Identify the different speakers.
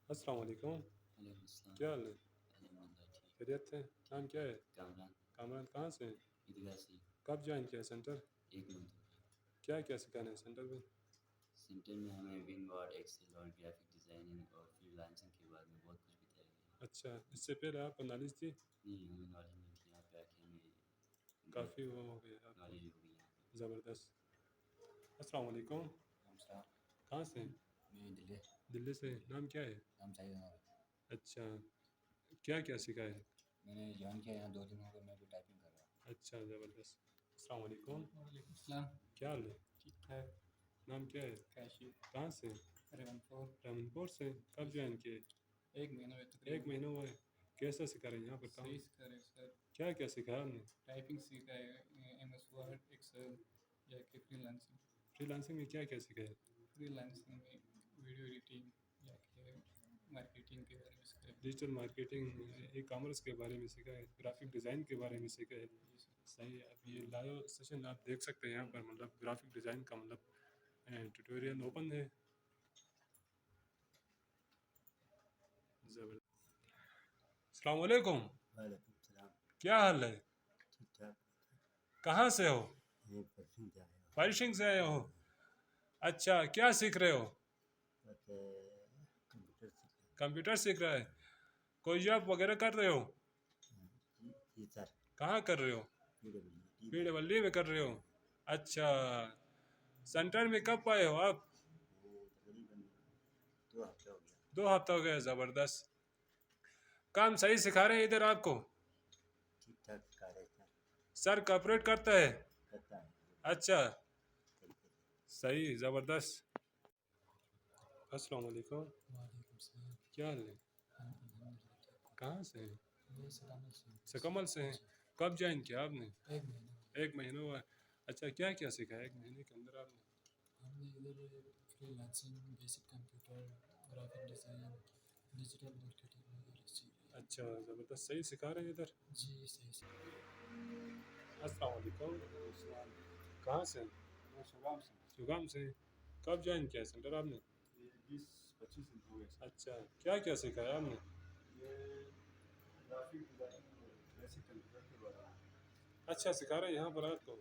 Speaker 1: السلام علیکم،
Speaker 2: وعلیکم السلام۔
Speaker 1: کیا حال ہے؟
Speaker 2: الحمدللہ ٹھیک۔
Speaker 1: خیریت ہے؟ نام کیا ہے؟
Speaker 2: کامران۔
Speaker 1: کامران، کہاں سے ہیں؟
Speaker 2: عیدگاہ سے۔
Speaker 1: کب جوائن کیا سینٹر؟
Speaker 2: 1 منتھ ہو گیا۔
Speaker 1: کیا کیا سکھانا ہے سینٹر میں؟
Speaker 2: سینٹر میں ہمیں ونگ وارڈ، ایکسل اور گرافک ڈیزائننگ اور فری لانسنگ کے بارے میں بہت کچھ بتایا گیا۔
Speaker 1: اچھا، اس سے پہلے آپ کو نالج تھی؟
Speaker 2: نہیں، ہمیں نالج نہیں تھی، یہاں پہ آ کے ہمیں
Speaker 1: کافی وہ ہو گیا آپ کو،
Speaker 2: نالج ہو گئی یہاں پہ۔
Speaker 1: زبردست۔ السلام علیکم،
Speaker 3: السلام۔
Speaker 1: کہاں سے ہیں؟
Speaker 3: میں دلی۔
Speaker 1: دلی سے، نام کیا ہے؟
Speaker 3: نام چاہیے ہمارا۔
Speaker 1: اچھا، کیا کیا سکھا ہے؟
Speaker 3: میں نے جوائن کیا یہاں 2 دن ہو گئے، میں بھی ٹائپنگ کر رہا ہوں۔
Speaker 1: اچھا، زبردست۔ السلام علیکم،
Speaker 4: وعلیکم السلام۔
Speaker 1: کیا حال ہے؟
Speaker 4: ٹھیک ٹھاک۔
Speaker 1: نام کیا ہے؟
Speaker 4: کاشف،
Speaker 1: کہاں سے ہیں؟
Speaker 4: رحمت
Speaker 1: رحمت سے، کب جوائن کیے؟
Speaker 4: 1 مہینہ میں
Speaker 1: 1
Speaker 4: تقریباً۔
Speaker 1: مہینہ ہوا ہے۔ کیسا سکھا رہے ہیں یہاں پر کام؟
Speaker 4: صحیح سکھا رہے سر،
Speaker 1: کیا کیا سکھایا آپ نے؟
Speaker 4: ٹائپنگ سیکھا ہے، ایم ایس ورڈ، ایکسل، یا کہ فری لانسنگ۔
Speaker 1: فری لانسنگ میں کیا کیا سکھایا؟
Speaker 4: فری لانسنگ میں ویڈیو ایڈیٹنگ یا کہ مارکیٹنگ کے بارے میں سکھا ہے۔
Speaker 1: ڈیجیٹل مارکیٹنگ، ای کامرس کے بارے میں سیکھا ہے، گرافک ڈیزائن کے بارے میں سیکھا ہے۔
Speaker 4: جی سر۔
Speaker 1: صحیح ہے۔ اب یہ لائیو سیشن آپ دیکھ سکتے ہیں یہاں پر، مطلب گرافک ڈیزائن کا مطلب ٹیوٹوریل اوپن ہے۔ زبردست۔ السلام علیکم،
Speaker 5: وعلیکم السلام۔
Speaker 1: کیا حال ہے؟
Speaker 5: ٹھیک ٹھاک۔
Speaker 1: کہاں سے ہو؟
Speaker 5: یہ پرسوں سے آیا ہوں۔
Speaker 1: فائرشنگ سے آئے ہو؟ اچھا، کیا سیکھ رہے ہو؟
Speaker 5: بس کمپیوٹر سیکھ
Speaker 1: کمپیوٹر سیکھ رہا ہے؟ کوئی جاب وغیرہ کر رہے ہو؟
Speaker 5: جی سر،
Speaker 1: کہاں کر رہے ہو؟
Speaker 5: PWD
Speaker 1: PWD میں کر رہے ہو؟ اچھا، سینٹر میں کب آئے ہو آپ؟
Speaker 5: تقریباً 2 ہفتے ہو گیا۔
Speaker 1: 2 ہفتہ ہو گیا، زبردست۔ کام صحیح سکھا رہے ہیں ادھر آپ کو؟
Speaker 5: ٹھیک ٹھاک سکھا رہے سر،
Speaker 1: سر کوآپریٹ کرتا ہے؟
Speaker 5: کرتا ہے۔
Speaker 1: اچھا، صحیح، زبردست۔ السلام علیکم،
Speaker 3: وعلیکم السلام۔
Speaker 1: کیا حال ہے؟
Speaker 3: الحمدللہ ٹھیک۔
Speaker 1: کہاں سے ہیں؟
Speaker 3: یہ سکامل سے۔
Speaker 1: سکمل سے ہیں؟ کب جوائن کیا آپ نے؟
Speaker 3: 1 مہینہ ہو
Speaker 1: 1 مہینہ ہوا ہے۔ اچھا، کیا کیا سیکھا ہے 1 مہینے کے اندر آپ نے؟
Speaker 3: ہم نے ادھر free lancing, basic computer, graphic design, digital marketing وغیرہ سیکھی۔
Speaker 1: اچھا، زبردست، صحیح سکھا رہے ہیں ادھر؟
Speaker 3: جی صحیح سے۔
Speaker 1: السلام علیکم،
Speaker 6: السلام۔
Speaker 1: کہاں سے ہیں؟
Speaker 6: میں شگام سے۔
Speaker 1: شگام سے ہیں؟ کب جوائن کیا سینٹر آپ نے؟
Speaker 6: یہ 20-25 دن ہو گئے سر۔
Speaker 1: اچھا، کیا کیا سیکھا ہے آپ نے؟
Speaker 6: یہ گرافک ڈیزائننگ اور بیسک کمپیوٹر کے بارے میں۔
Speaker 1: اچھا سکھا رہے ہیں یہاں پر آپ کو؟